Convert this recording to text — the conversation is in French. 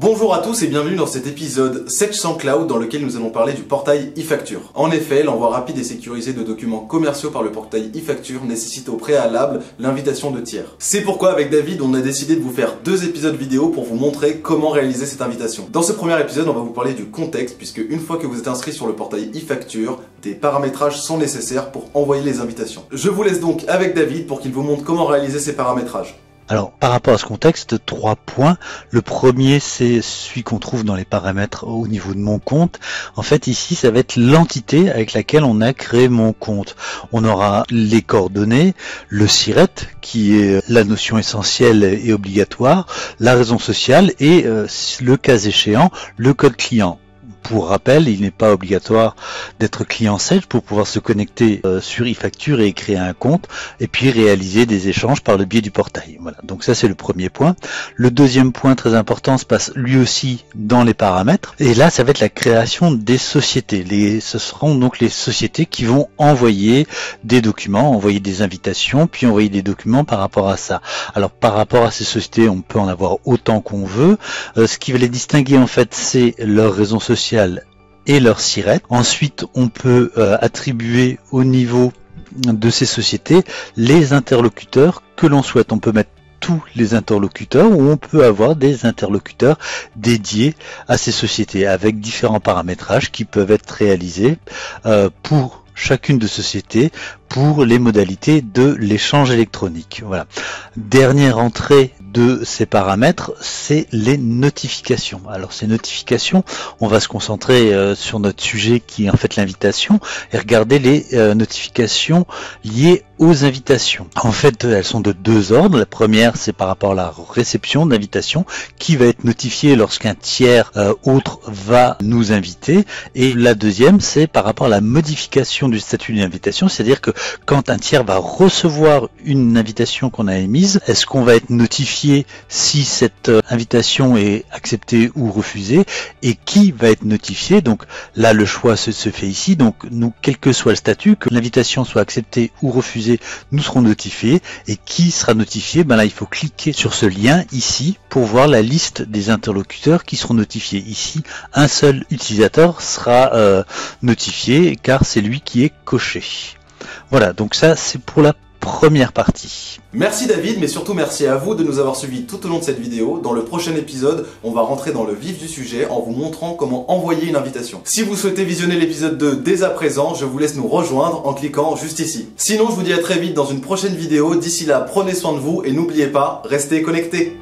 Bonjour à tous et bienvenue dans cet épisode Search Cloud dans lequel nous allons parler du portail e-facture. En effet, l'envoi rapide et sécurisé de documents commerciaux par le portail e-facture nécessite au préalable l'invitation de tiers. C'est pourquoi avec David, on a décidé de vous faire 2 épisodes vidéo pour vous montrer comment réaliser cette invitation. Dans ce premier épisode, on va vous parler du contexte puisque une fois que vous êtes inscrit sur le portail e-facture, des paramétrages sont nécessaires pour envoyer les invitations. Je vous laisse donc avec David pour qu'il vous montre comment réaliser ces paramétrages. Alors, par rapport à ce contexte, 3 points. Le premier, c'est celui qu'on trouve dans les paramètres au niveau de mon compte. En fait, ici, ça va être l'entité avec laquelle on a créé mon compte. On aura les coordonnées, le SIRET, qui est la notion essentielle et obligatoire, la raison sociale et, le cas échéant, le code client. Pour rappel, il n'est pas obligatoire d'être client Sage pour pouvoir se connecter sur e-facture et créer un compte et puis réaliser des échanges par le biais du portail. Voilà, donc ça c'est le premier point. Le deuxième point très important se passe lui aussi dans les paramètres et là ça va être la création des sociétés. Ce seront donc les sociétés qui vont envoyer des documents, envoyer des invitations, puis envoyer des documents par rapport à ça. Alors par rapport à ces sociétés, on peut en avoir autant qu'on veut. Ce qui va les distinguer en fait, c'est leur raison sociale et leur SIRET. Ensuite, on peut attribuer au niveau de ces sociétés les interlocuteurs que l'on souhaite. On peut mettre tous les interlocuteurs ou on peut avoir des interlocuteurs dédiés à ces sociétés avec différents paramétrages qui peuvent être réalisés pour chacune de sociétés pour les modalités de l'échange électronique. Voilà. Dernière entrée de ces paramètres, c'est les notifications. Alors ces notifications, on va se concentrer sur notre sujet qui est en fait l'invitation et regarder les notifications liées aux invitations. En fait, elles sont de 2 ordres. La première, c'est par rapport à la réception d'invitation qui va être notifiée lorsqu'un tiers autre va nous inviter. Et la deuxième, c'est par rapport à la modification du statut d'invitation, c'est-à-dire que quand un tiers va recevoir une invitation qu'on a émise, est-ce qu'on va être notifié si cette invitation est acceptée ou refusée et qui va être notifié? Donc là, le choix se fait ici. Donc nous, quel que soit le statut, que l'invitation soit acceptée ou refusée, nous serons notifiés. Et qui sera notifié? Ben là, il faut cliquer sur ce lien ici pour voir la liste des interlocuteurs qui seront notifiés. Ici, un seul utilisateur sera notifié car c'est lui qui est coché. Voilà, donc ça c'est pour la première partie. Merci David, mais surtout merci à vous de nous avoir suivis tout au long de cette vidéo. Dans le prochain épisode, on va rentrer dans le vif du sujet en vous montrant comment envoyer une invitation. Si vous souhaitez visionner l'épisode 2 dès à présent, je vous laisse nous rejoindre en cliquant juste ici. Sinon, je vous dis à très vite dans une prochaine vidéo. D'ici là, prenez soin de vous et n'oubliez pas, restez connectés.